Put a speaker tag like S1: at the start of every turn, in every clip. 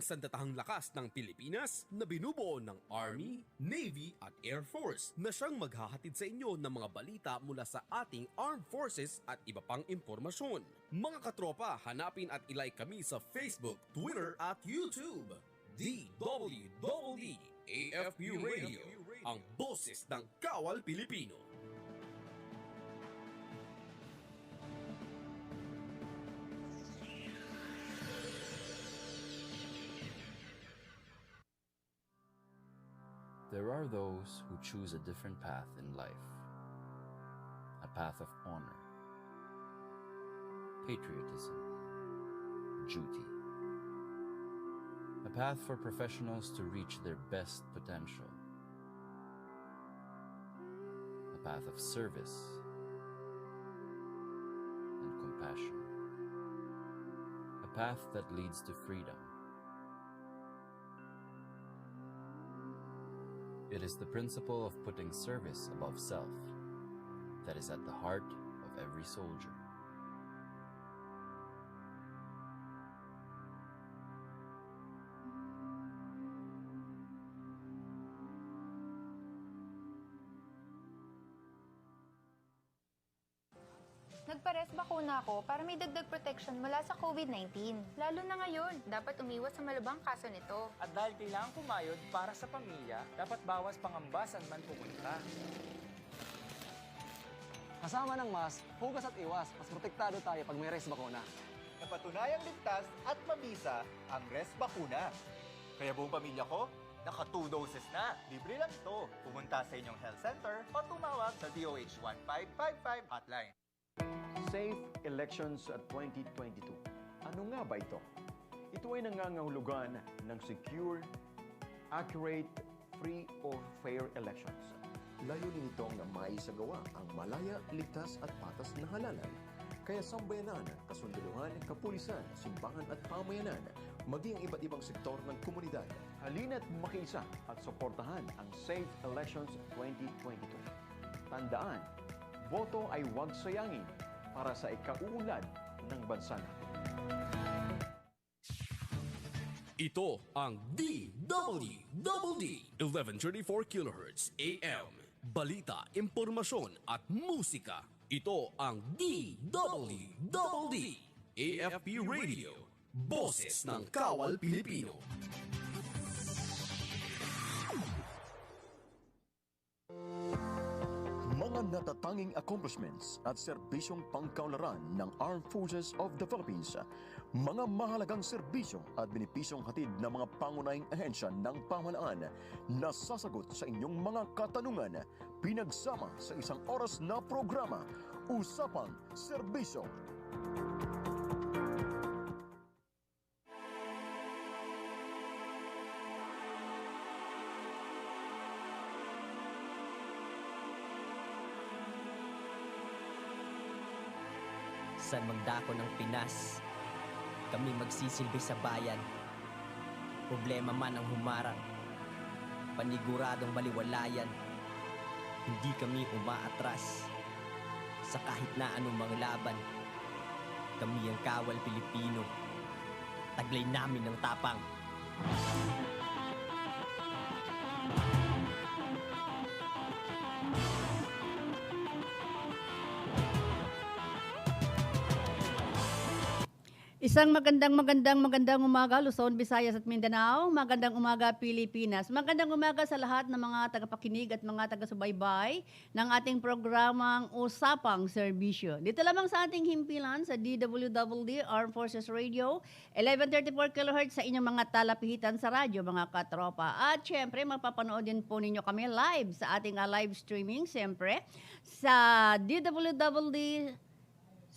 S1: Sandatahang lakas ng Pilipinas na binubuo ng Army, Navy at Air Force na siyang maghahatid sa inyo ng mga balita mula sa ating Armed Forces at iba pang impormasyon. Mga katropa, hanapin at ilike kami sa Facebook, Twitter at YouTube. DWDD AFP Radio, ang boses ng Kawal Pilipino.
S2: There are those who choose a different path in life, a path of honor, patriotism, duty, a path for professionals to reach their best potential, a path of service and compassion, a path that leads to freedom. It is the principle of putting service above self that is at the heart of every soldier.
S3: Nagpares bakuna ako para may dagdag protection mula sa COVID-19. Lalo na ngayon, dapat umiwas sa malubhang kaso nito.
S4: At dahil kailangan kumayod para sa pamilya, dapat bawas pangamba saan man pumunta.
S5: Kasama ng mask, hugas at iwas, mas protektado tayo pag may res bakuna.
S6: Napatunayang ligtas at mabisa ang res bakuna. Kaya buong pamilya ko, naka 2 doses na. Libre lang to. Pumunta sa inyong health center o tumawag sa DOH 1555 hotline.
S7: Safe Elections 2022. Ano nga ba ito? Ito ay nangangahulugan ng secure, accurate, free or fair elections.
S8: Layunin nitong na maisagawa ang malaya, ligtas at patas na halalan. Kaya sambayanan, kasundaluhan, kapulisan, simbahan at pamayanan, maging ang iba't ibang sektor ng komunidad.
S7: Halina't makiisa at suportahan ang Safe Elections 2022. Tandaan, boto ay huwag sayangin para sa ikauunlad ng bansa natin.
S1: Ito ang DWDD 1134 kHz AM. Balita, impormasyon at musika. Ito ang DWDD AFP Radio. Boses ng Kawal Pilipino.
S8: Mga natatanging accomplishments at serbisyong pangkaunlaran ng Armed Forces of the Philippines, mga mahalagang serbisyo at benepisyong hatid ng mga pangunahing ahensya ng pamahalaan na sasagot sa inyong mga katanungan, pinagsama sa isang oras na programa, Usapang Serbisyo.
S9: Saan magdako ng Pinas, kami magsisilbi sa bayan. Problema man ang humarang, paniguradong baliwalayan. Hindi kami umaatras sa kahit na anumang laban. Kami ang Kawal Pilipino, taglay namin ng tapang.
S10: Isang magandang umaga, Luzon, Visayas at Mindanao. Magandang umaga, Pilipinas. Magandang umaga sa lahat ng mga tagapakinig at mga taga-subaybay ng ating programang Usapang Serbisyo. Dito lamang sa ating himpilan sa DWDD Armed Forces Radio, 1134 kHz sa inyong mga talapihitan sa radyo, mga katropa. At syempre, mapapanood din po ninyo kami live sa ating live streaming, syempre, sa DWDD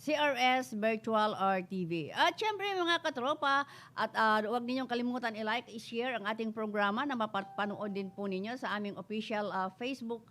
S10: CRS Virtual RTV. At syempre mga katropa, at huwag ninyong kalimutan i-like, i-share ang ating programa na mapapanood din po ninyo sa aming official Facebook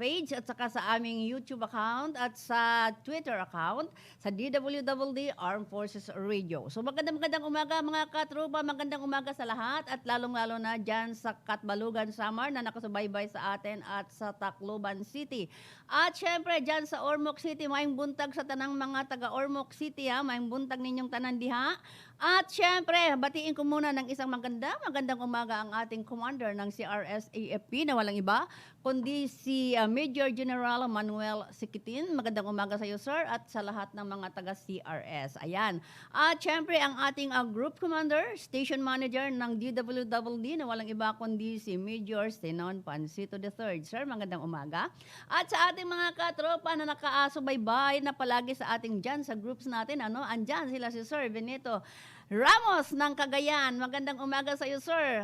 S10: page at saka sa aming YouTube account at sa Twitter account sa DWDD Armed Forces Radio. So magandang umaga mga katropa, magandang umaga sa lahat at lalong-lalo na dyan sa Katbalugan, Samar na nakasubaybay sa atin at sa Tacloban City. At syempre dyan sa Ormoc City, maayong buntag sa tanang mga taga Ormoc City ha, maayong buntag ninyong tanan diha. At syempre, batiin ko muna ng isang magandang umaga ang ating commander ng CRS-AFP na walang iba, kundi si Major General Manuel Sikitin. Magandang umaga sa iyo, sir, at sa lahat ng mga taga-CRS. Ayan. At syempre, ang ating group commander, station manager ng DWDD na walang iba kundi si Major Senon Pansito III. Sir, magandang umaga. At sa ating mga katropa na nakaasubaybay na palagi sa ating dyan, sa groups natin, andyan sila si Sir Benito Ramos ng Cagayan. Magandang umaga sa iyo, sir.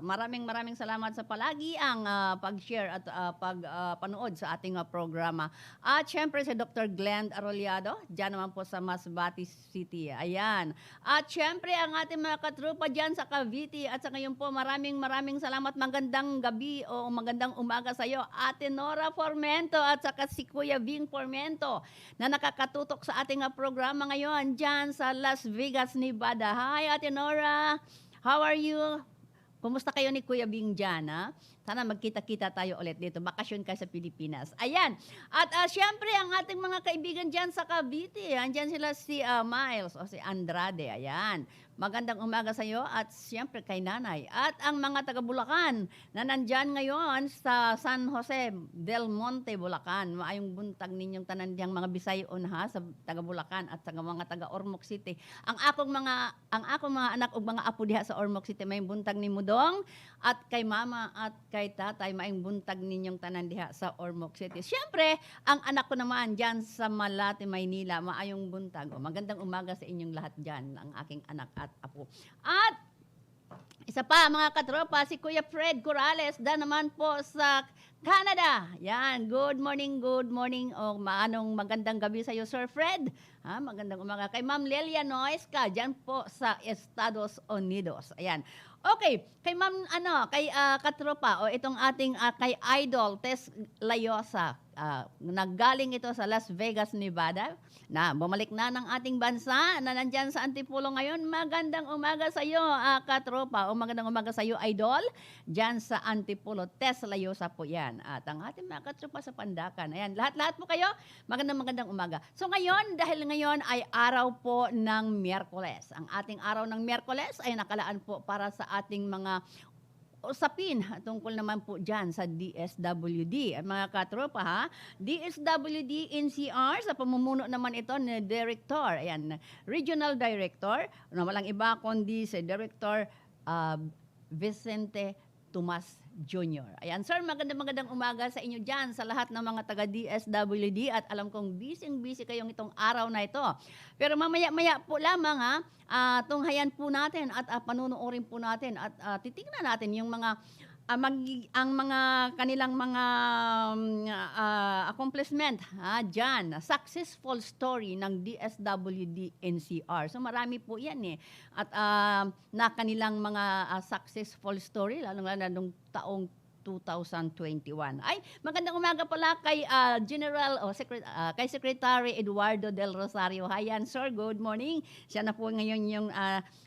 S10: Maraming salamat sa palagi ang pag-share at pagpanood sa ating programa. At syempre si Dr. Glenn Arrollado, dyan naman po sa Masbate City. Ayan. At syempre ang ating mga katrupa dyan sa Cavite. At sa ngayon po, maraming salamat. Magandang gabi o magandang umaga sa iyo, Ate Nora Formento at saka si Kuya Bing Formento na nakakatutok sa ating programa ngayon dyan sa Las Vegas, Nevada. Hi, Ate Nora. How are you? Kumusta kayo ni Kuya Bing dyan, ha? Sana magkita-kita tayo ulit dito. Bakasyon ka sa Pilipinas. Ayan. At syempre, ang ating mga kaibigan dyan sa Cavite. Andyan sila si Miles o si Andrade. Ayan. Magandang umaga sa iyo at syempre kay Nanay. At ang mga taga-Bulacan na nandyan ngayon sa San Jose del Monte, Bulacan. Maayong buntag ninyong tanan diyang mga Bisayon, ha, sa taga-Bulacan at sa mga taga-Ormoc City. Ang akong mga anak ug mga apo diha sa Ormoc City, may buntag ni Mudong at kay Mama at kay Tatay, maayong buntag ninyong tanan diha sa Ormoc City. Syempre, ang anak ko naman dyan sa Malate, Maynila, maayong buntag. Magandang umaga sa inyong lahat dyan, ang aking anak at apo. At isa pa, mga katropa, si Kuya Fred Corrales, da naman po sa Canada. Yan, good morning. O maanong magandang gabi sa iyo, Sir Fred. Ha, magandang umaga. Kay Ma'am Lelia Noesca, dyan po sa Estados Unidos. Ayan. Okay, kay Ma'am, kay katropa, o itong ating kay Idol, Tess Layosa, naggaling ito sa Las Vegas, Nevada, na bumalik na ng ating bansa, na nandyan sa Antipolo ngayon. Magandang umaga sa iyo, katropa, o magandang umaga sa iyo, Idol, dyan sa Antipolo. Tess Layosa po yan. At ang ating mga katropa sa Pandakan. Ayan, lahat po kayo, magandang umaga. So ngayon, dahil ngayon ay araw po ng Miyerkules. Ang ating araw ng Miyerkules ay nakalaan po para sa ating mga usapin tungkol naman po dyan sa DSWD. At mga katropa, ha, DSWD NCR, sa pamumuno naman ito ni Director, ayan, Regional Director, na walang iba kundi si Director Vicente Tomas Jr. Ayan, sir, magandang umaga sa inyo dyan, sa lahat ng mga taga-DSWD, at alam kong busy kayong itong araw na ito. Pero mamaya po lamang, tunghayan po natin at panunuorin po natin at titingnan natin yung mga ang mga kanilang mga accomplishment dyan, successful story ng DSWD NCR. So marami po yan at na kanilang mga successful story, lalong nung taong 2021. Ay, magandang umaga pala kay kay Secretary Eduardo Del Rosario. Hayan, sir, good morning. Siya na po ngayon yung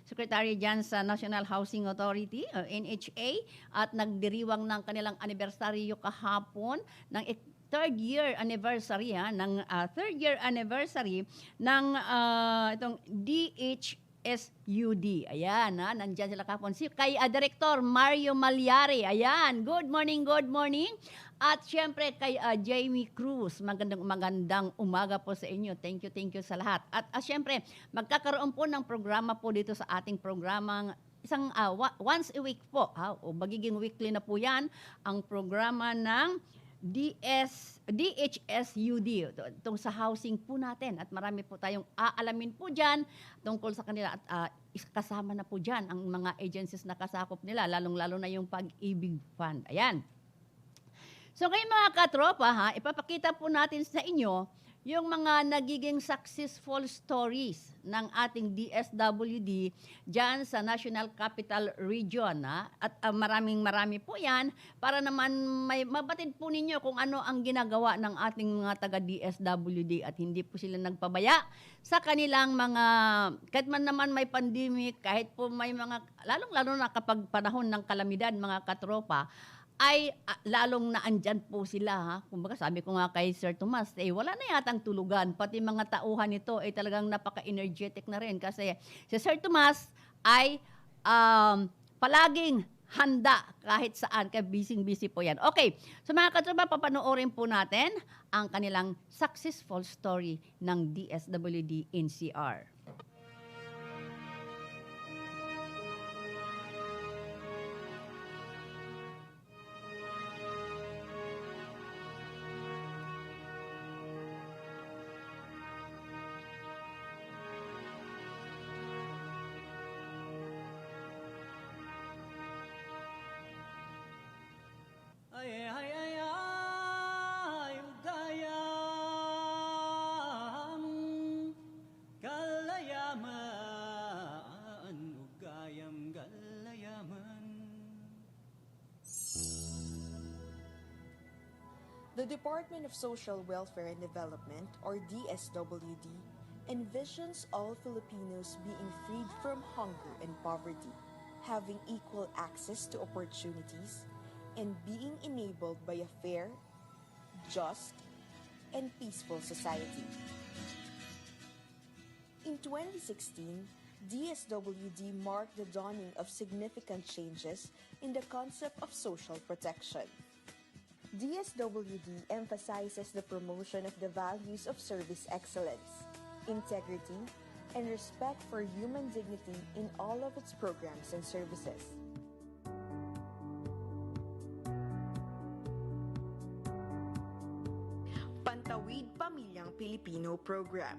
S10: Secretary dyan sa National Housing Authority, NHA, at nagdiriwang ng kanilang anibersaryo kahapon ng third year anniversary ng itong DHSUD. Ayan, nandyan sila kahapon. Kay Director Mario Malyari. Ayan, good morning. At syempre kay Jamie Cruz, magandang umaga po sa inyo. Thank you sa lahat. At syempre, magkakaroon po ng programa po dito sa ating programang isang once a week po, o magiging weekly na po yan, ang programa ng DHSUD, itong sa housing po natin. At marami po tayong aalamin po dyan tungkol sa kanila. At kasama na po dyan ang mga agencies na kasakop nila, lalong-lalo na yung Pag-ibig Fund. Ayan. So ngayon mga katropa, ipapakita po natin sa inyo yung mga nagiging successful stories ng ating DSWD dyan sa National Capital Region. At marami po yan para naman may mabatid po ninyo kung ano ang ginagawa ng ating mga taga-DSWD at hindi po sila nagpabaya sa kanilang mga, kahit man naman may pandemic, kahit po may mga, lalong-lalo na kapag panahon ng kalamidad mga katropa, ay lalong naandyan po sila. Ha? Kumbaga sabi ko nga kay Sir Tomas, wala na yatang tulugan. Pati mga tauhan nito ay talagang napaka-energetic na rin. Kasi si Sir Tomas ay palaging handa kahit saan. Kaya busy-busy po yan. Okay, so mga katropa, papanoorin po natin ang kanilang successful story ng DSWD NCR.
S11: The Department of Social Welfare and Development, or DSWD, envisions all Filipinos being freed from hunger and poverty, having equal access to opportunities, and being enabled by a fair, just, and peaceful society. In 2016, DSWD marked the dawning of significant changes in the concept of social protection. DSWD emphasizes the promotion of the values of service excellence, integrity, and respect for human dignity in all of its programs and services. Pantawid Pamilyang Pilipino Program,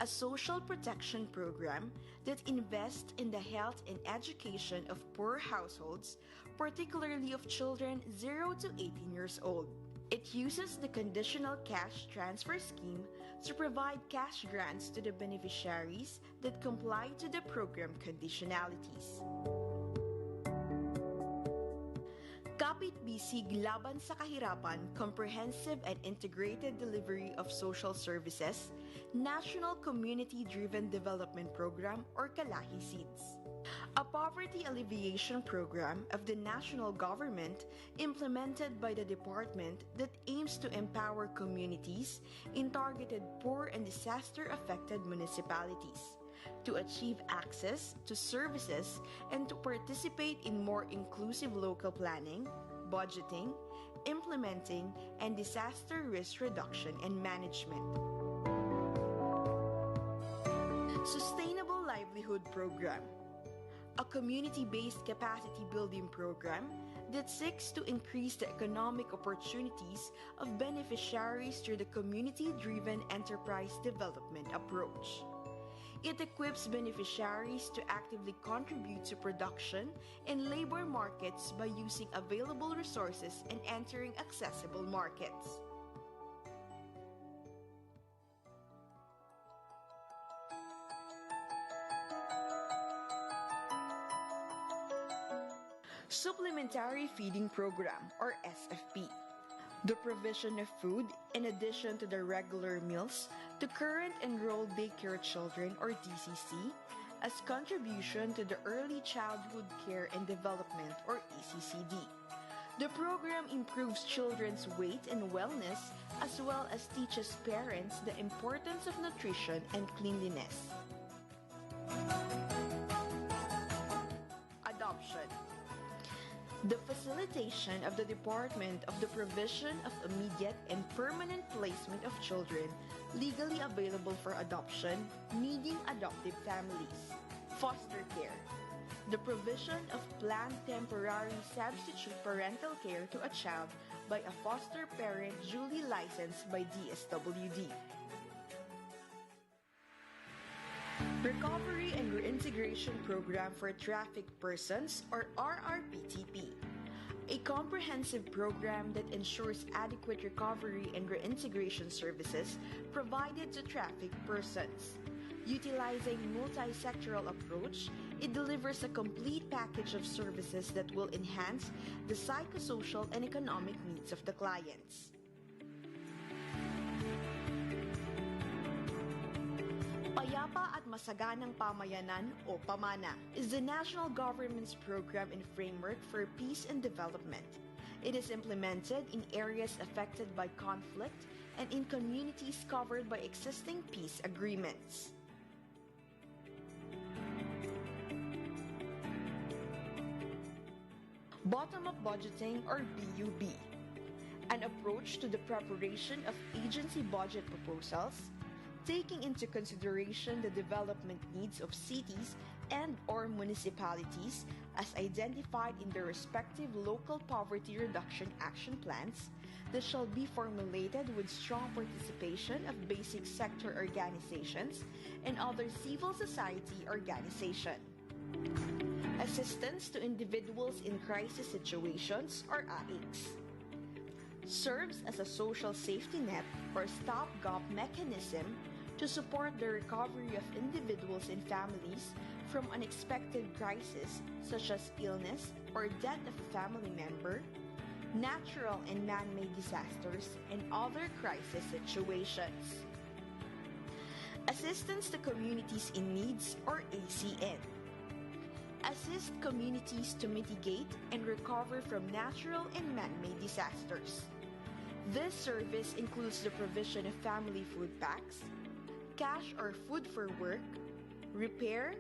S11: a social protection program that invests in the health and education of poor households, particularly of children 0 to 18 years old. It uses the conditional cash transfer scheme to provide cash grants to the beneficiaries that comply to the program conditionalities. Kapit Bisig Laban sa Kahirapan Comprehensive and Integrated Delivery of Social Services, National Community-Driven Development Program, or Kalahi SEEDS. A poverty alleviation program of the national government implemented by the department that aims to empower communities in targeted poor and disaster-affected municipalities to achieve access to services and to participate in more inclusive local planning, budgeting, implementing, and disaster risk reduction and management. Sustainable Livelihood Program, a community-based capacity building program that seeks to increase the economic opportunities of beneficiaries through the community-driven enterprise development approach. It equips beneficiaries to actively contribute to production and labor markets by using available resources and entering accessible markets. Supplementary Feeding Program, or SFP. The provision of food in addition to the regular meals to current enrolled daycare children, or DCC, as contribution to the Early Childhood Care and Development, or ECCD. The program improves children's weight and wellness as well as teaches parents the importance of nutrition and cleanliness. Adoption. The facilitation of the Department of the provision of immediate and permanent placement of children legally available for adoption needing adoptive families. Foster care. The provision of planned temporary substitute parental care to a child by a foster parent duly licensed by DSWD. Recovery and Reintegration Program for Trafficked Persons, or RRPTP. A comprehensive program that ensures adequate recovery and reintegration services provided to trafficked persons. Utilizing multi-sectoral approach, it delivers a complete package of services that will enhance the psychosocial and economic needs of the clients. Payapa at Masaganang Pamayanan o PAMANA is the national government's program and framework for peace and development. It is implemented in areas affected by conflict and in communities covered by existing peace agreements. Bottom-up budgeting or BUB, an approach to the preparation of agency budget proposals, taking into consideration the development needs of cities and/or municipalities as identified in their respective local poverty reduction action plans that shall be formulated with strong participation of basic sector organizations and other civil society organizations. Assistance to individuals in crisis situations or AICs serves as a social safety net or stopgap mechanism to support the recovery of individuals and families from unexpected crises such as illness or death of a family member, natural and man-made disasters, and other crisis situations. Assistance to communities in needs or ACN assist communities to mitigate and recover from natural and man-made disasters. This service includes the provision of family food packs, cash or food for work, repair,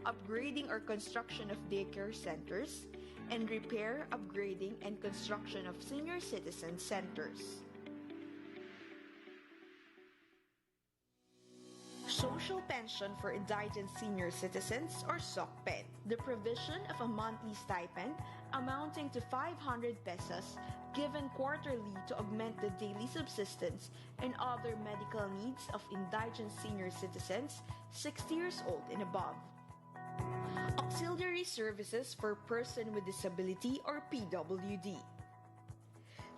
S11: upgrading or construction of daycare centers, and repair, upgrading, and construction of senior citizen centers. Social Pension for Indigent Senior Citizens or SOCPEN, the provision of a monthly stipend amounting to 500 pesos given quarterly to augment the daily subsistence and other medical needs of indigent senior citizens 60 years old and above. Auxiliary Services for Person with Disability or PWD.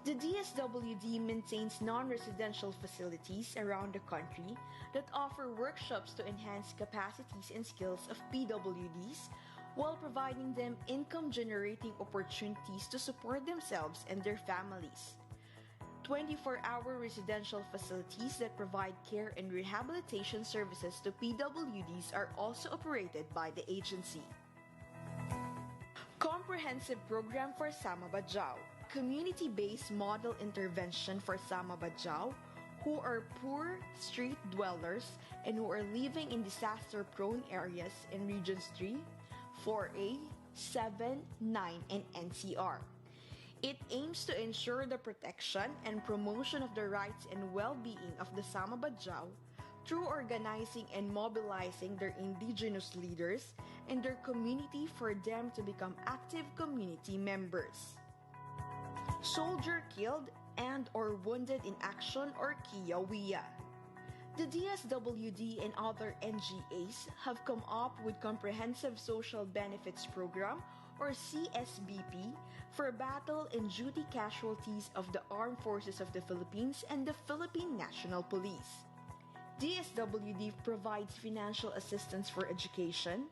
S11: The DSWD maintains non-residential facilities around the country that offer workshops to enhance capacities and skills of PWDs while providing them income-generating opportunities to support themselves and their families. 24-hour residential facilities that provide care and rehabilitation services to PWDs are also operated by the agency. Comprehensive Program for Samabadjao, community-based model intervention for Samabadjao who are poor street dwellers and who are living in disaster-prone areas in Regions 3, 4A, 7, 9, and NCR. It aims to ensure the protection and promotion of the rights and well-being of the Samabadjao through organizing and mobilizing their indigenous leaders and their community for them to become active community members. Soldier killed and/or wounded in action or KIAWIA. The DSWD and other NGAs have come up with Comprehensive Social Benefits Program or CSBP for battle and duty casualties of the Armed Forces of the Philippines and the Philippine National Police. DSWD provides financial assistance for education,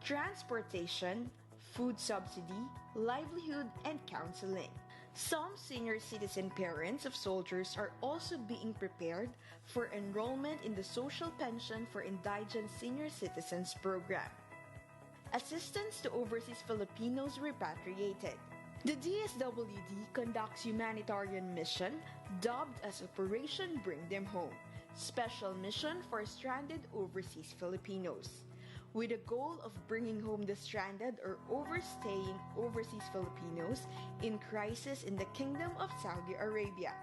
S11: transportation, food subsidy, livelihood, and counseling. Some senior citizen parents of soldiers are also being prepared for enrollment in the Social Pension for Indigent Senior Citizens program. Assistance to overseas Filipinos repatriated. The DSWD conducts humanitarian mission dubbed as Operation Bring Them Home, special mission for stranded overseas Filipinos, with the goal of bringing home the stranded or overstaying overseas Filipinos in crisis in the Kingdom of Saudi Arabia.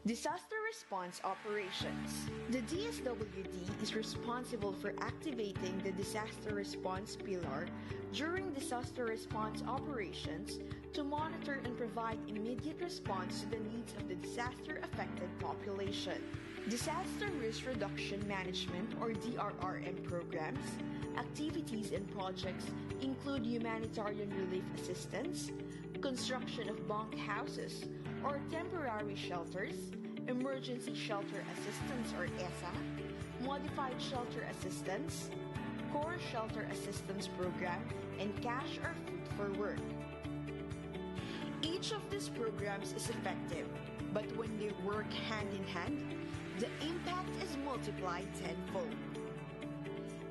S11: Disaster Response Operations. The DSWD is responsible for activating the disaster response pillar during disaster response operations to monitor and provide immediate response to the needs of the disaster-affected population. Disaster Risk Reduction Management or DRRM programs, activities and projects include humanitarian relief assistance, construction of bunk houses or temporary shelters, emergency shelter assistance or ESA, modified shelter assistance, core shelter assistance program, and cash or food for work. Each of these programs is effective, but when they work hand in hand, the impact is multiplied tenfold.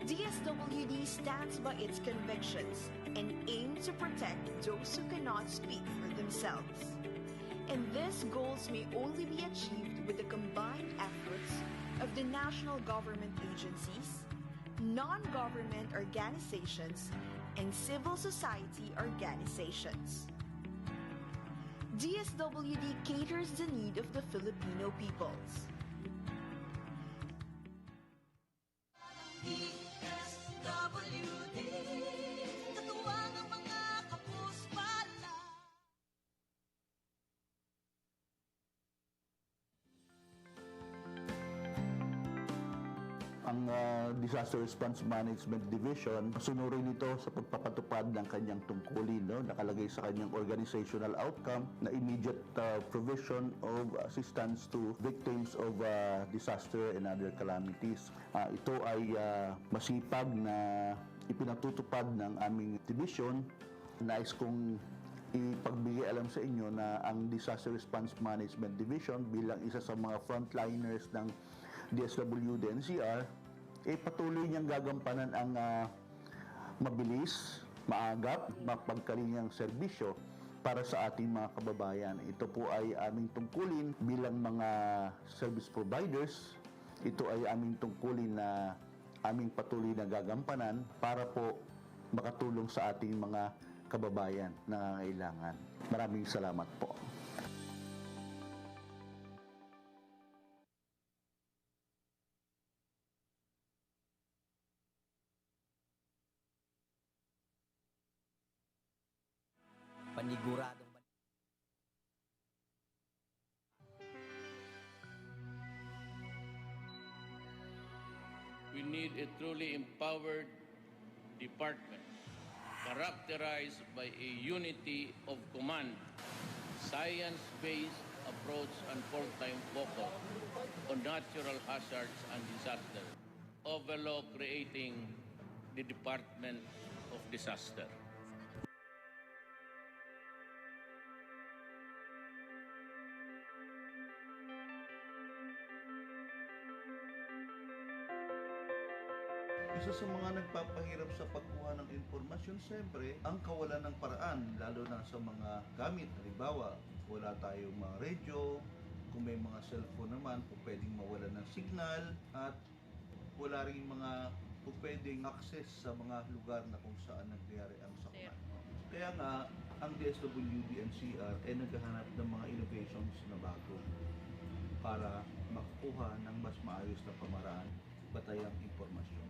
S11: DSWD stands by its convictions and aims to protect those who cannot speak for themselves. And these goals may only be achieved with the combined efforts of the national government agencies, non-government organizations, and civil society organizations. DSWD caters the need of the Filipino peoples.
S12: Ang Disaster Response Management Division, sunurin nito sa pagpapatupad ng kanyang tungkulin, no? Nakalagay sa kanyang organizational outcome na immediate provision of assistance to victims of disaster and other calamities. Ito ay masipag na ipinatutupad ng aming division. Nais kong ipagbigay alam sa inyo na ang Disaster Response Management Division bilang isa sa mga frontliners ng DSWD NCR, patuloy niyang gagampanan ang mabilis, maagap, mapagkalinyang serbisyo para sa ating mga kababayan. Ito po ay aming tungkulin bilang mga service providers. Ito ay aming tungkulin na aming patuloy na gagampanan para po makatulong sa ating mga kababayan na nangangailangan. Maraming salamat po.
S9: Paniguradong
S13: we need a truly empowered department characterized by a unity of command, science-based approach and full-time focus on natural hazards and disaster, overall creating the Department of Disaster.
S12: Isa sa mga nagpapahirap sa pagkuha ng impormasyon, siyempre, ang kawalan ng paraan, lalo na sa mga gamit. Halimbawa, wala tayong mga radio, kung may mga cellphone naman, pwedeng mawala ng signal, at wala rin mga pwedeng access sa mga lugar na kung saan nangyayari ang sakuna. Kaya nga, ang DSWD NCR ay naghahanap ng mga innovations na bago para makukuha ng mas maayos na pamaraan batayang impormasyon.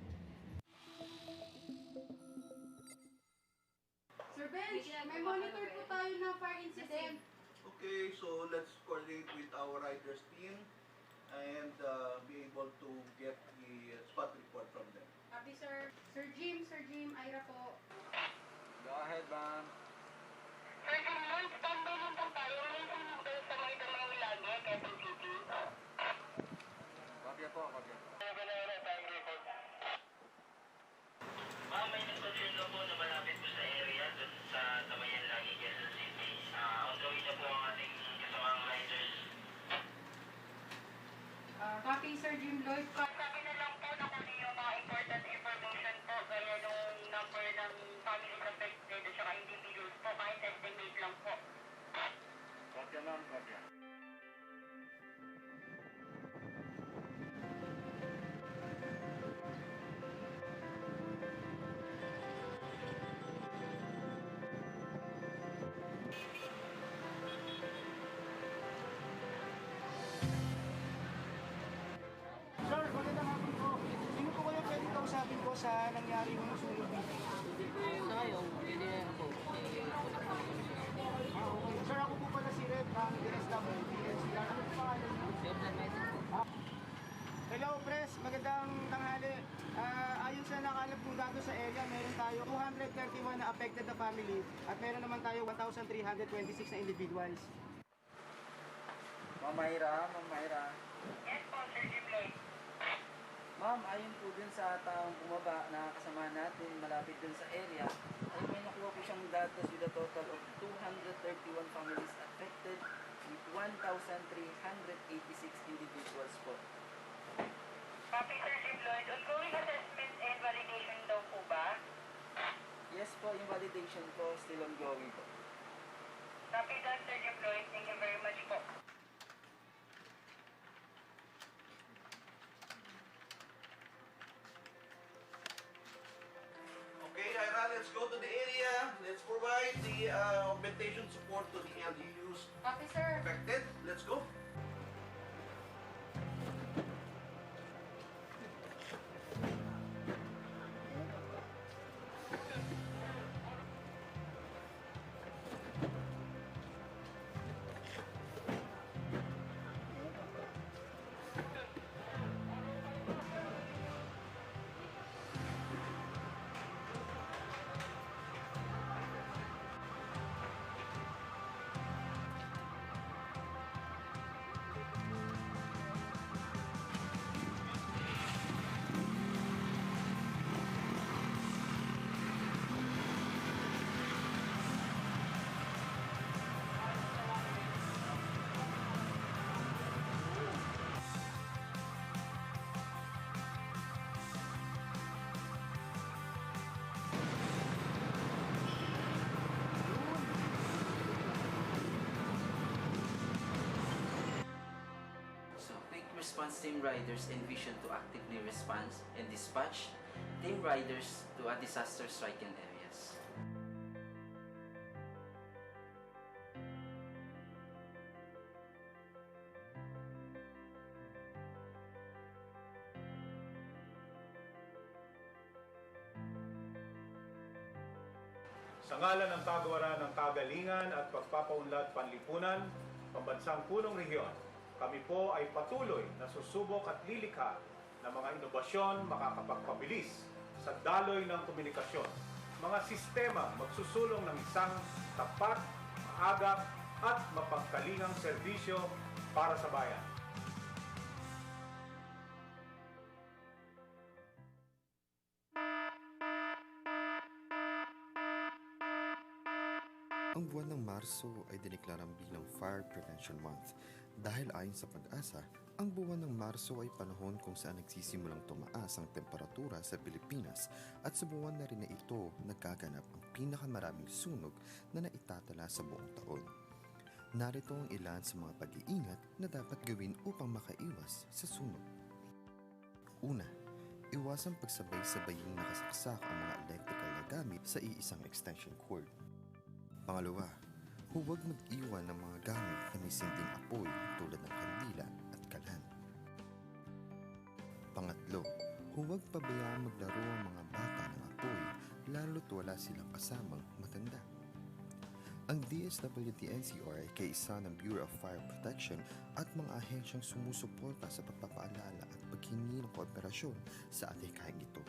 S10: Sir Bench, may monitor po tayo ng fire incident.
S12: Okay, so let's coordinate with our riders team and be able to get the spot report from them.
S10: Copy, sir. Sir Jim, Ira po.
S4: Go ahead, ma'am.
S14: Sir Jim, standby lang po tayo. May sa mga damang lagi, Quezon City.
S4: Kopya po, kopya.
S14: Ma'am, may nagpasyon na po na malapit po sa area doon sa Tamayan Lagi, Quezon City. Ongoing na po ang ating kasamang riders.
S10: Copy, Sir Jim Lloyd.
S14: Sabi na lang po na kung yung mga important information po, gaya nung number ng families affected at saka individuals po, kahit estimate lang po.
S4: Kopya, ma'am, kopya.
S15: Sir, magandang hapon po. Sino po kayo pwedeng kausapin po sa nangyari ng sunog meeting?
S16: Sa ngayon, pwede na po.
S15: Okay. Sir, ako po pala si Red ng DSWD NCR. Ano po pangalan niyo? Hello, Press. Magandang tanghali. Ayon sa nakalap kong datos sa area, meron tayo 231 na affected na family at meron naman tayo 1,326 na individuals.
S4: Ma'am Mayra.
S14: Yes po, Sir Jim Lloyd.
S16: Ma'am, ayon po dun sa taong bumaba na kasama natin malapit dun sa area, ay may nakuha po siyang datos with a total of 231 families affected with 1,386 individuals po.
S14: Copy, Sir Jim Lloyd. Ongoing assessment and validation daw po ba?
S16: Yes po, yung validation po still ongoing po.
S14: Copy that, Sir Deploy. Thank you very much po.
S17: Okay, Ira, let's go to the area. Let's provide the augmentation support to the LGUs
S3: Copy, sir.
S17: affected. Let's go.
S9: Response team riders envision to actively respond and dispatch team riders to a disaster-stricken areas.
S18: Sa ngalan ng Kagawaran ng Kagalingan at Pagpapaunlad Panlipunan, Pambansang Punong Rehiyon, kami po ay patuloy na susubok at lilikha ng mga inobasyon makakapagpabilis sa daloy ng komunikasyon. Mga sistema magsusulong ng isang tapat, maagap at mapagkalingang serbisyo para sa bayan.
S19: Ang buwan ng Marso ay diniklarang bilang Fire Prevention Month dahil ayon sa Pag-asa, ang buwan ng Marso ay panahon kung saan nagsisimulang tumaas ang temperatura sa Pilipinas at sa buwan na rin na ito nagaganap ang pinakamaraming sunog na naitatala sa buong taon. Narito ang ilan sa mga pag-iingat na dapat gawin upang makaiwas sa sunog. Una, iwasang pagsabay-sabaying nakasaksak ang mga electrical na gamit sa iisang extension cord. Pangalawa, huwag mag-iwan ng mga gamit na may sinding apoy tulad ng kandila at kalan. Pangatlo, huwag pabayaan maglaro ang mga bata ng apoy lalo't wala silang kasamang matanda. Ang DSWD-NCR ay kaisa ng Bureau of Fire Protection at mga ahensyang sumusuporta sa pagpapaalala at paghingi ng kooperasyon sa adhikaing ito.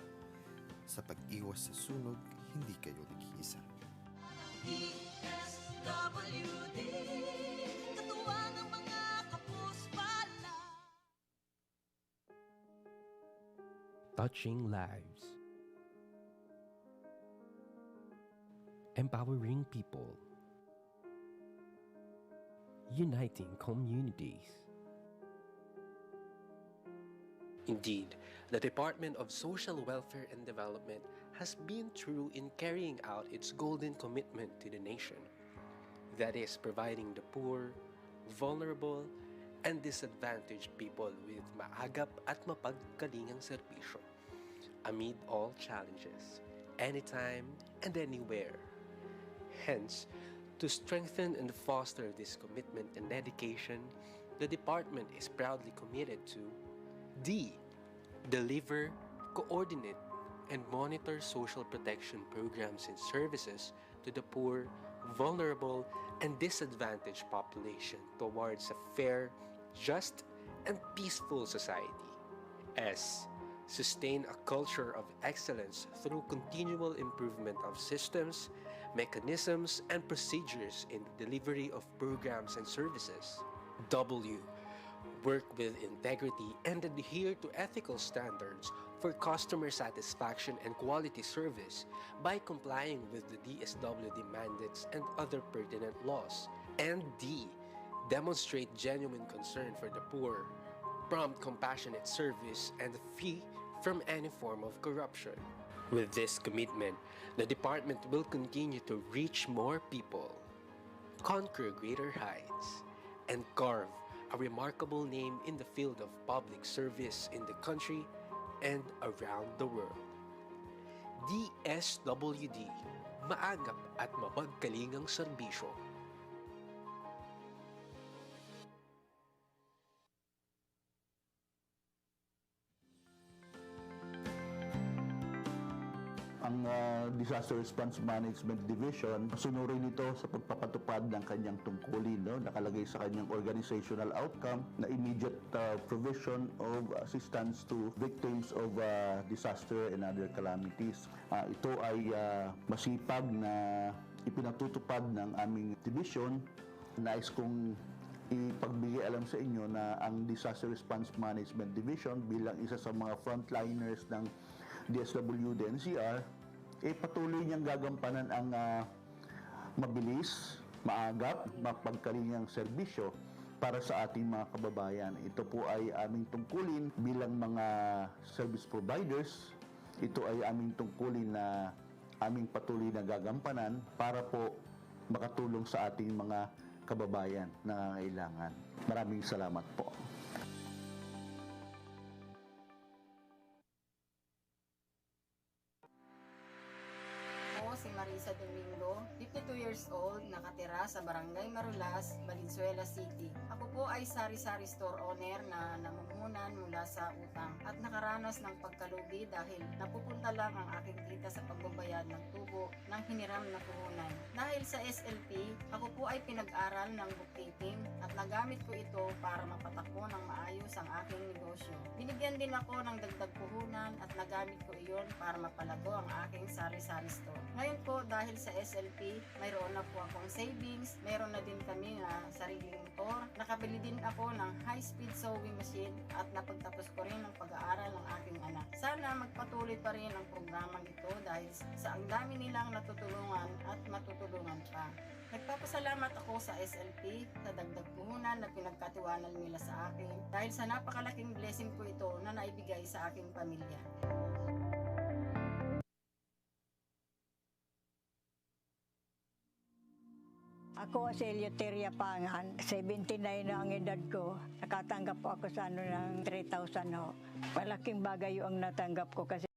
S19: Sa pag-iwas sa sunog, hindi kayo nag-iisa.
S20: DWD, katuwang ang mga kapuspala.
S21: Touching lives. Empowering people. Uniting communities. Indeed, the Department of Social Welfare and Development has been true in carrying out its golden commitment to the nation. That is, providing the poor, vulnerable, and disadvantaged people with maagap at mapagkalingang serbisyo amid all challenges, anytime and anywhere. Hence, to strengthen and foster this commitment and dedication, the department is proudly committed to D. Deliver, coordinate, and monitor social protection programs and services to the poor, vulnerable, and disadvantaged population towards a fair, just, and peaceful society. S. Sustain a culture of excellence through continual improvement of systems, mechanisms, and procedures in the delivery of programs and services. W. Work with integrity and adhere to ethical standards for customer satisfaction and quality service by complying with the DSWD mandates and other pertinent laws. And D. Demonstrate genuine concern for the poor, prompt compassionate service, and free from any form of corruption. With this commitment, the department will continue to reach more people, conquer greater heights, and carve a remarkable name in the field of public service in the country and around the world. DSWD, maagap at mapagkalingang serbisyo.
S12: Ang Disaster Response Management Division, sunurin nito sa pagpapatupad ng kanyang tungkulin, no? Nakalagay sa kanyang organizational outcome na immediate provision of assistance to victims of disaster and other calamities. Ito ay masipag na ipinatutupad ng aming division. Nais kong ipagbigay alam sa inyo na ang Disaster Response Management Division bilang isa sa mga frontliners ng DSWD NCR, patuloy niyang gagampanan ang mabilis, maagap, mapagkalingang serbisyo para sa ating mga kababayan. Ito po ay aming tungkulin bilang mga service providers. Ito ay aming tungkulin na aming patuloy na gagampanan para po makatulong sa ating mga kababayan na nangangailangan. Maraming salamat po.
S2: Si Marisa Domingo, 52 years old, nakatira sa Barangay Marulas, Valenzuela City. Ako po ay sari-sari store owner na namumunan mula sa utang at nakaranas ng pagkalugi dahil napupunta lang ang aking kita sa pagbabayad ng tubo ng hiniram na puhunan. Dahil sa SLP, ako po ay pinag-aral ng bookkeeping at nagamit ko ito para mapatakbo ng maayos ang aking negosyo. Binigyan din ako ng dagdag puhunan at nagamit ko iyon para mapalago ang aking sari-sari store. Ngayon po, dahil sa SLP, mayroon na po akong savings, mayroon na din kami na sariling motor, nakabili din ako ng high-speed sewing machine at napagtapos ko rin ang pag-aaral ng aking anak. Sana magpatuloy pa rin ang programang ito dahil sa ang dami nilang natutulungan at matutulungan pa. Nagpapasalamat ako sa SLP sa dagdag puhunan na pinagkatiwanan nila sa akin dahil sa napakalaking blessing po ito na naibigay sa aking pamilya.
S22: Ako si Eleuteria Pangan, 79 na ang edad ko. Nakatanggap po ako sa ng 3,000 ho. Malaking bagay yung natanggap ko kasi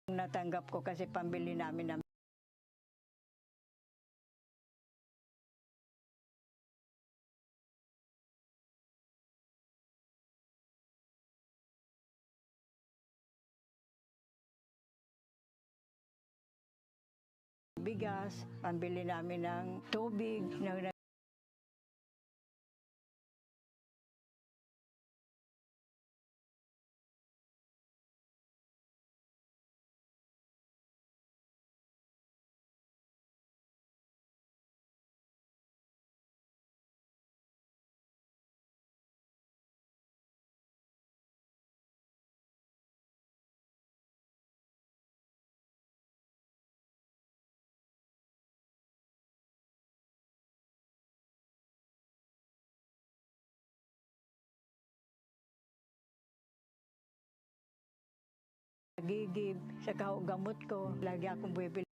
S22: natanggap ko kasi pambili namin ng bigas, pambili namin ng tubig, gigib sa gamot ko. Lagi akong bumibili.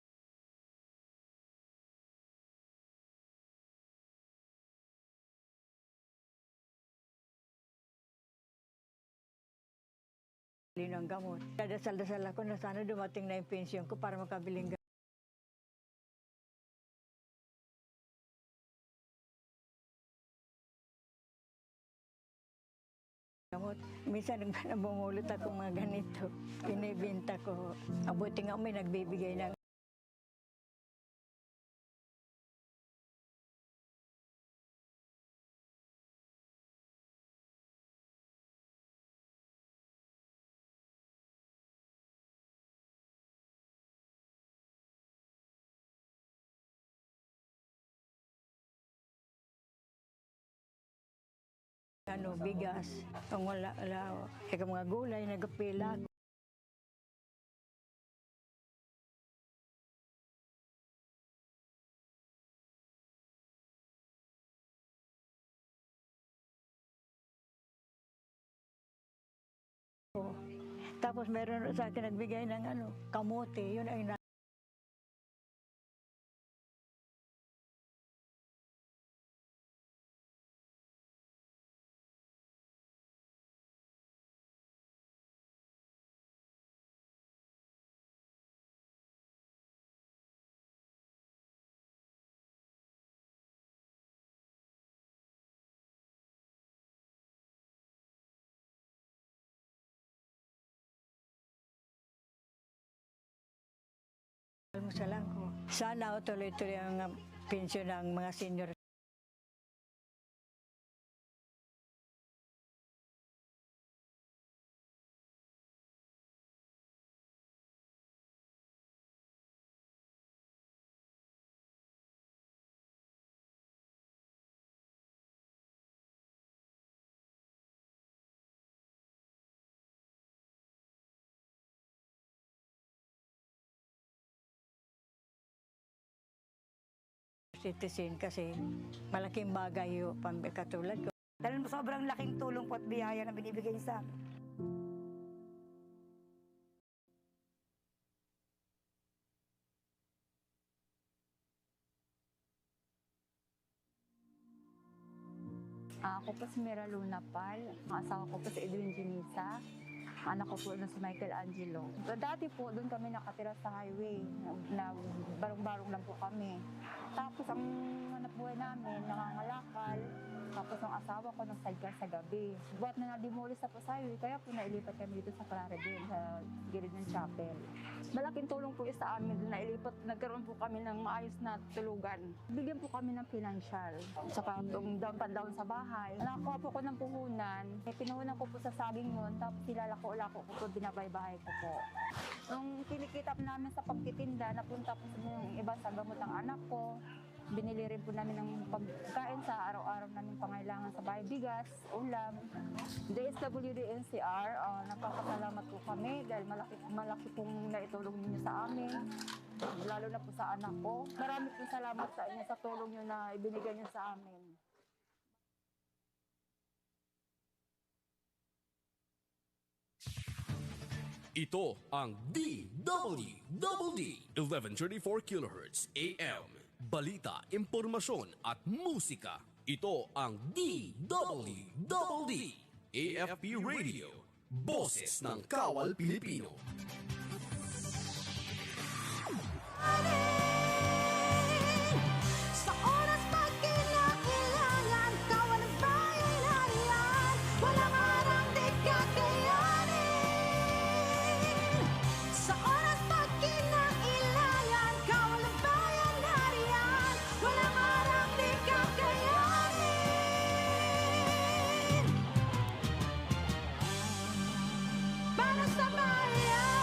S22: Ng gamot. Dadasal-dasal ako na sana dumating na yung pensyon ko para makabiling gamot. Minsan nabumulot ako mga ganito. Pinibinta ko. Abuti nga may nagbibigay ng bigas. Kung wala, mga gulay, nagapila. Tapos meron sa akin nagbigay ng kamote, yun ay almusalan ko. Sana tuloy-tuloy ang pensyon ng mga senior. Citizen kasi malaking bagay yung katulad ko.
S5: Dahil sobrang laking tulong po at biyaya na binibigay niyo sa akin.
S6: Ako po si Mira Luna Pal, ang asawa ko po si Edwin Junisa, anak ko po doon si Michael Angelo. Dati po doon kami nakatira sa highway, na barong-barong lang po kami. Tapos ang hanap buhay namin, nangangalakal, tapos ang asawa ko nang sidecar sa gabi. Buat na na-demolish na po sa highway, kaya po nailipat kami dito sa Clarabel, sa gilid ng chapel. Malaking tulong po sa amin na ilipat, nagkaroon po kami ng maayos na tulugan. Bigyan po kami ng financial, saka down sa bahay. Nakakuha po ko ng puhunan, pinuhunan ko po sa saging nun, tapos silalako-lako ko po, binabaybahay ko po. Nung kinikita namin sa pagtitinda, napunta po yung iba sa gamot ng anak ko. Binili rin po namin ng pagkain sa araw-araw namin pangailangan sa bahay, bigas, ulam. DWDD NCR, nagpapasalamat po kami dahil malaki pong naitulong ninyo sa amin, lalo na po sa anak ko. Marami pong salamat sa inyo sa tulong nyo na ibinigay nyo sa amin.
S1: Ito ang DWDD 1134 kHz AM. Balita, impormasyon at musika. Ito ang DWDD AFP Radio. Boses ng Kawal Pilipino.
S20: Sa oras pag kinakailangan, kawal ang bayan harian, walang harang di kakayanin. Sa oras pag kinakailangan, kawal ang bayan harian, walang harang di kakayanin. Para sa bayan.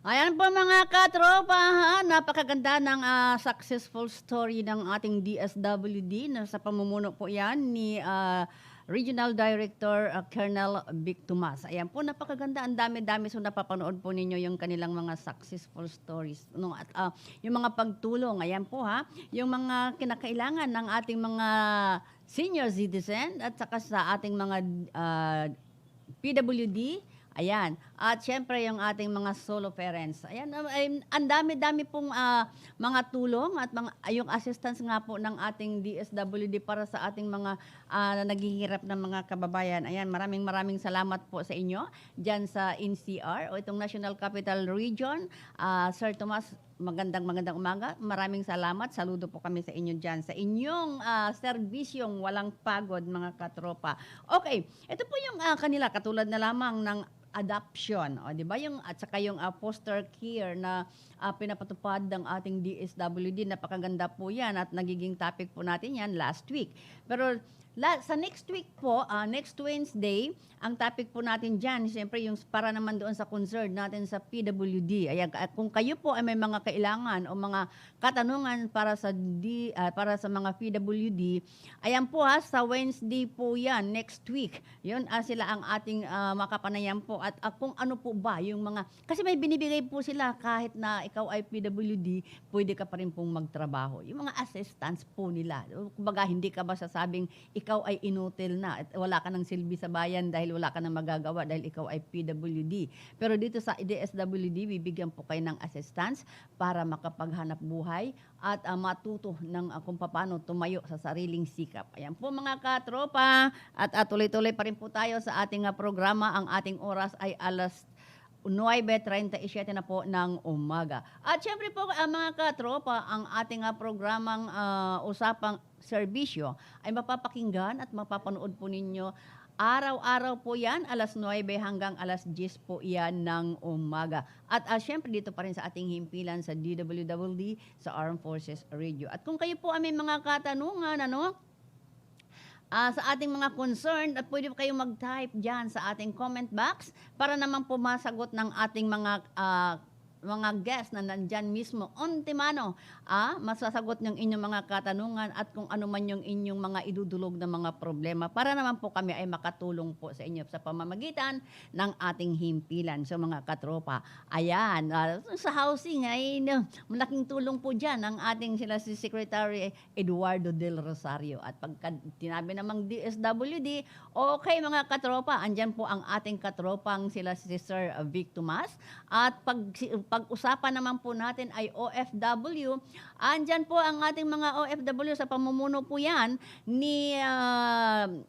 S10: Ayan po mga katropa, ha? Napakaganda ng successful story ng ating DSWD. Sa pamumuno po yan ni Regional Director Colonel Vic Tomas. Ayan po, napakaganda. Ang dami-dami. So napapanood po ninyo yung kanilang mga successful stories. No? At yung mga pagtulong, ayan po ha, yung mga kinakailangan ng ating mga senior citizen at saka sa ating mga PWD. Ayan. At syempre yung ating mga solo parents. Ayan, ang dami-dami pong mga tulong at yung assistance nga po ng ating DSWD para sa ating mga naghihirap ng mga kababayan. Ayan, maraming salamat po sa inyo dyan sa NCR o itong National Capital Region. Sir Tomas, magandang umaga. Maraming salamat. Saludo po kami sa inyo dyan sa inyong serbisyong walang pagod mga katropa. Okay, ito po yung kanila katulad na lamang ng adoption, o di ba? Yung at saka yung foster care na pinapatupad ng ating DSWD, napakaganda po 'yan at nagiging topic po natin 'yan last week. Pero Sa next week po, next Wednesday, ang topic po natin dyan, siyempre yung para naman doon sa concern natin sa PWD. Ayan, kung kayo po ay may mga kailangan o mga katanungan para sa mga PWD, ayan po sa Wednesday po yan, next week. Yun, sila ang ating makapanayan po. At kung ano po ba yung mga, kasi may binibigay po sila kahit na ikaw ay PWD, pwede ka pa rin pong magtrabaho. Yung mga assistance po nila. Kumbaga, hindi ka ba sasabing ikaw ay inutil na at wala ka ng silbi sa bayan dahil wala ka nang magagawa dahil ikaw ay PWD. Pero dito sa DSWD, bibigyan po kayo ng assistance para makapaghanap buhay at matuto ng kung paano tumayo sa sariling sikap. Ayan po mga katropa, at tuloy-tuloy pa rin po tayo sa ating programa. Ang ating oras ay alas 9:37 na po ng umaga. At syempre po mga katropa, ang ating programang Usapang Serbisyo ay mapapakinggan at mapapanood po ninyo araw-araw po yan, alas 9 hanggang alas 10 po yan ng umaga. At syempre dito pa rin sa ating himpilan sa DWDD sa Armed Forces Radio. At kung kayo po ay may mga katanungan, sa ating mga concern, at pwede po kayong mag-type dyan sa ating comment box para naman po masagot ng ating mga guests na nandyan mismo on timano, masasagot ng inyong mga katanungan at kung ano man yung inyong mga idudulog na mga problema para naman po kami ay makatulong po sa inyo sa pamamagitan ng ating himpilan. So mga katropa, ayan, sa housing ay malaking tulong po dyan ang ating si Secretary Eduardo Del Rosario. At pagka tinabi namang DSWD, okay mga katropa, andyan po ang ating katropang sila si Sir Vic Tomas. At pag-usapan naman po natin ay OFW. Andyan po ang ating mga OFW sa pamumuno po yan ng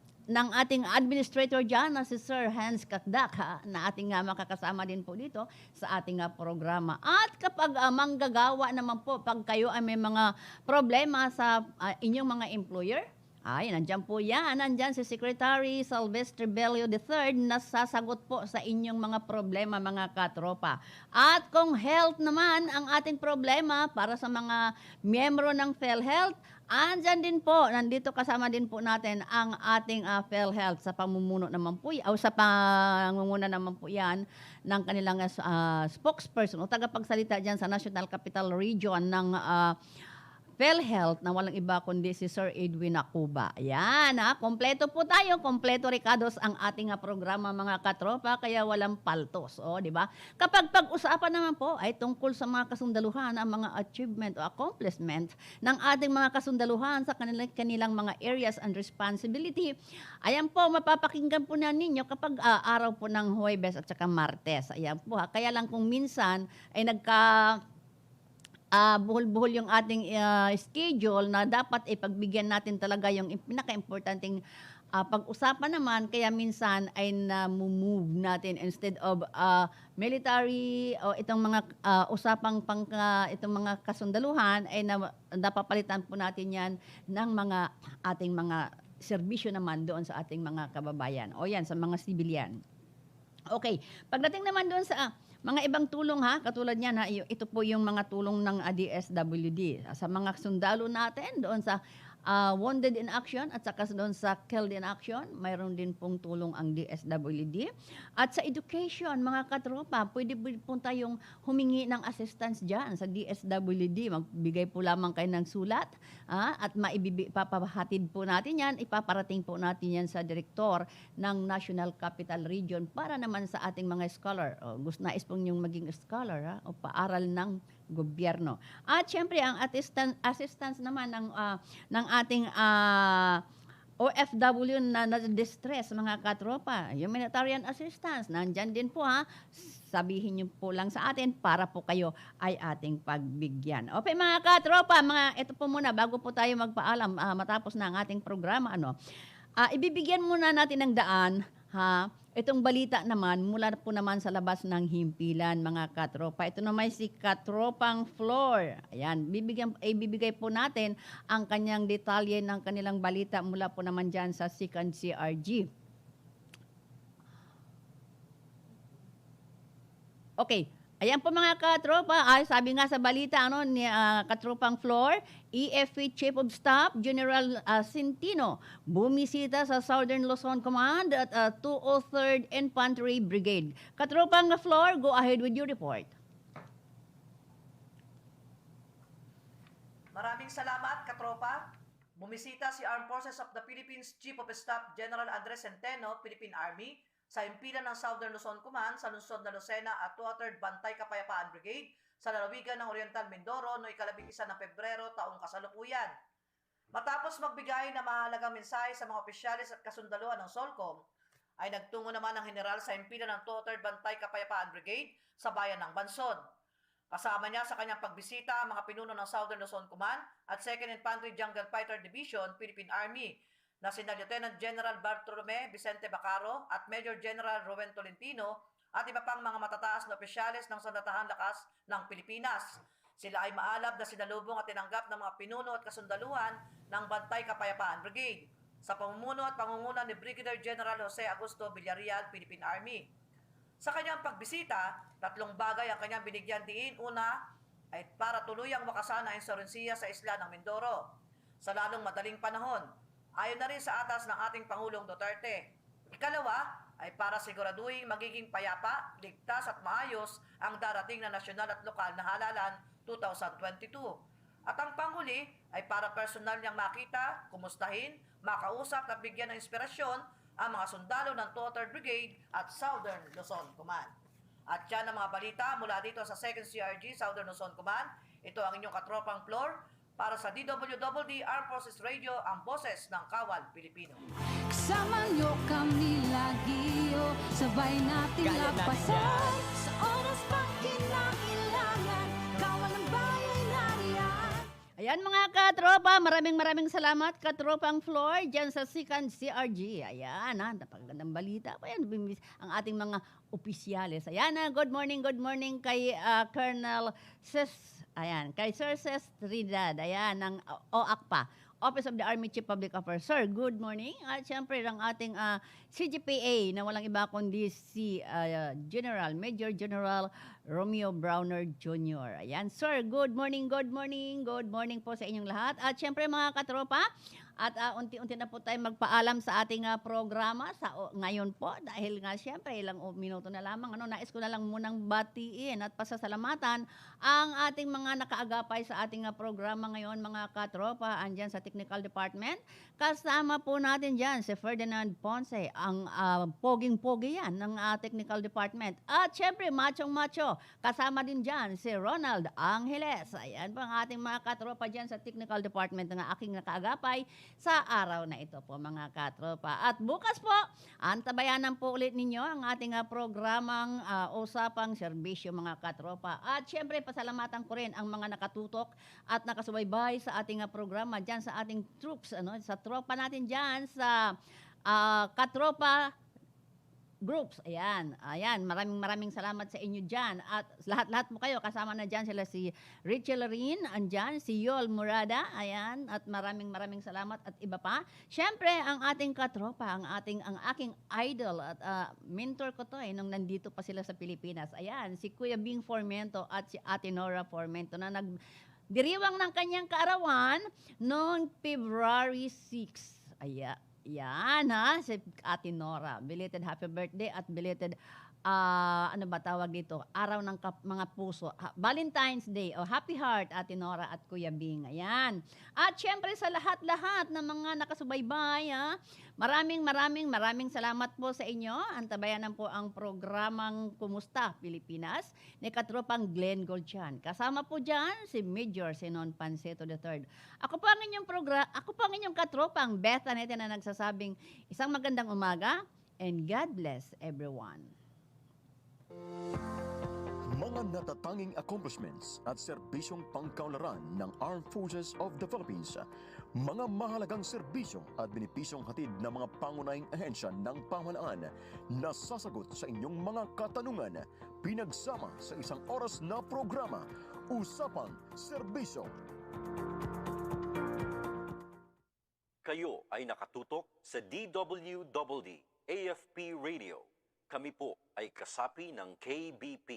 S10: ating administrator dyan na si Sir Hans Kakdak na ating makakasama din po dito sa ating programa. At kapag manggagawa naman po, pag kayo ay may mga problema sa inyong mga employer, ay, nandyan po yan. Nandyan si Secretary Sylvester Bello III na sasagot po sa inyong mga problema, mga katropa. At kung health naman ang ating problema para sa mga miyembro ng PhilHealth, andyan din po, nandito kasama din po natin ang ating PhilHealth sa pamumuno naman po, o sa pangunguna naman po yan ng kanilang spokesperson o tagapagsalita dyan sa National Capital Region ng PhilHealth na walang iba kundi si Sir Edwin Acuba. Ayan, kompleto po tayo, kompleto Ricardos ang ating programa mga katropa, kaya walang paltos, di ba? Kapag pag-usapan naman po ay tungkol sa mga kasundaluhan, ang mga achievement o accomplishment ng ating mga kasundaluhan sa kanilang mga areas and responsibility. Ayan po, mapapakinggan po na ninyo kapag araw po ng Huwebes at saka Martes. Ayan po, kaya lang kung minsan ay buhol-buhol yung ating schedule na dapat ipagbigyan natin talaga yung pinaka-importanting pag-usapan naman, kaya minsan ay na-move natin instead of military o itong mga itong mga kasundaluhan ay napapalitan po natin yan ng mga ating mga serbisyo naman doon sa ating mga kababayan o yan sa mga civilian. Okay, pagdating naman doon sa mga ibang tulong katulad niyan ito po yung mga tulong ng DSWD sa mga sundalo natin doon sa Wounded in Action at saka doon sa Killed in Action, mayroon din pong tulong ang DSWD. At sa education, mga katropa, pwede po tayong humingi ng assistance dyan sa DSWD. Magbigay po lamang kayo ng sulat at papahatid po natin yan, ipaparating po natin yan sa direktor ng National Capital Region para naman sa ating mga scholar. Nais pong yung maging scholar o paaral ng gobyerno. At syempre ang assistance naman ng ating OFW na distress mga katropa, humanitarian assistance, nandyan din po sabihin niyo po lang sa atin para po kayo ay ating pagbigyan. Okay mga katropa, ito po muna bago po tayo magpaalam matapos na ang ating programa ibibigyan muna natin ng daan itong balita naman mula po naman sa labas ng himpilan mga katropa. Ito naman si Katropang Floor. Ayan, ibibigay po natin ang kanyang detalye ng kanilang balita mula po naman dyan sa Second CRG. Okay, Ayan po mga katropa, sabi nga sa balita ni Katropang Floor, EFP Chief of Staff General Centino bumisita sa Southern Luzon Command at 203rd Infantry Brigade. Katropang Floor, go ahead with your report.
S7: Maraming salamat, katropa. Bumisita si Armed Forces of the Philippines Chief of Staff General Andres Centeno, Philippine Army, sa impilan ng Southern Luzon Command sa lungsod na Lucena at 203rd Bantay Kapayapaan Brigade sa lalawigan ng Oriental Mindoro noong 11 ng Pebrero taong kasalukuyan. Matapos magbigay ng mahalagang mensahe sa mga opisyalis at kasundaluhan ng SOLCOM, ay nagtungo naman ang general sa impilan ng 203rd Bantay Kapayapaan Brigade sa bayan ng Bansod. Kasama niya sa kanyang pagbisita ang mga pinuno ng Southern Luzon Command at 2nd Infantry Jungle Fighter Division, Philippine Army, na sina Lieutenant General Bartolome Vicente Bacaro at Major General Rowen Tolentino at iba pang mga matataas na opisyalis ng Sandatahang Lakas ng Pilipinas. Sila ay maalab na sinalubong at tinanggap ng mga pinuno at kasundaluhan ng Bantay Kapayapaan Brigade sa pamumuno at pangunguna ni Brigadier General Jose Augusto Villarreal, Philippine Army. Sa kanyang pagbisita, 3 bagay ang kanyang binigyan diin. Una, ay para tuluyang wakasan ang insurensiya sa isla ng Mindoro sa lalong madaling panahon. Ayon na rin sa atas ng ating Pangulong Duterte. Ikalawa, ay para siguraduhin magiging payapa, ligtas at maayos ang darating na nasyonal at lokal na halalan 2022. At ang panghuli ay para personal niyang makita, kumustahin, makausap at bigyan ng inspirasyon ang mga sundalo ng 203rd Brigade at Southern Luzon Command. At yan ang mga balita mula dito sa 2nd CRG Southern Luzon Command. Ito ang inyong Katropang Floor para sa DWDD Armed Forces Radio, ang boses ng Kawal Pilipino.
S20: Kasama niyo kami lagi, sabay natin lapasan sa oras pang kinailangan, Kawal ng bayan nariyan.
S10: Ayan mga katropa, maraming salamat Katropang Floor dyan sa 2nd CRG. Ayan napakagandang balita pa yan, ang ating mga opisyalis. Ayan good morning kay Colonel kay Sir Ces Trinidad, ayan, ng OACPA, Office of the Army Chief Public Officer. Good morning. At syempre ang ating CGPA na walang iba kundi si Major General Romeo Browner Jr. Ayan, sir, good morning po sa inyong lahat. At syempre mga katropa, at unti-unti na po tayo magpaalam sa ating programa ngayon po dahil nga syempre ilang minuto na lamang nais ko na lang munang batiin at pasasalamatan ang ating mga nakaagapay sa ating programa ngayon mga katropa. Andyan sa Technical Department, kasama po natin dyan si Ferdinand Ponce, ang poging-pogi yan ng Technical Department. At syempre machong-macho, kasama din dyan si Ronald Angeles. Ayan po ang ating mga katropa dyan sa Technical Department na aking nakaagapay sa araw na ito po mga katropa. At bukas po, antabayanan po ulit ninyo ang ating programang Usapang Serbisyo mga katropa. At syempre pasalamatan ko rin ang mga nakatutok at nakasubaybay sa ating programa dyan sa ating troops, sa tropa natin dyan sa Katropa groups. Ayan, maraming salamat sa inyo dyan. At lahat po kayo, kasama na dyan sila si Richie Larin, andyan, si Yol Murada, ayan, at maraming salamat at iba pa. Siyempre, ang ating katropa, ang aking idol at mentor ko to nung nandito pa sila sa Pilipinas. Ayan, si Kuya Bing Formento at si Ate Nora Formento na nagdiriwang ng kanyang kaarawan noong February 6. Ayan. Yan si Ate Nora. Belated happy birthday at belated, ano ba tawag dito? Araw ng mga puso. Valentine's Day. Happy heart, Ate Nora at Kuya Bing. Ayan. At syempre sa lahat ng mga nakasubaybay, maraming salamat po sa inyo. Antabayanan po ang programang Kumusta Pilipinas ni Katropang Glenn Golchan. Kasama po dyan si Major Senon Panseto III. Ako po ang inyong katropang Beth Tanete na nagsasabing isang magandang umaga and God bless everyone.
S8: Mga natatanging accomplishments at serbisyong pangkaunlaran ng Armed Forces of the Philippines, mga mahalagang serbisyo at benepisyong hatid ng mga pangunahing ahensya ng pamahalaan na sasagot sa inyong mga katanungan, pinagsama sa isang oras na programa, Usapang Serbisyo.
S23: Kayo ay nakatutok sa DWDD AFP Radio. Kami po ay kasapi ng KBP.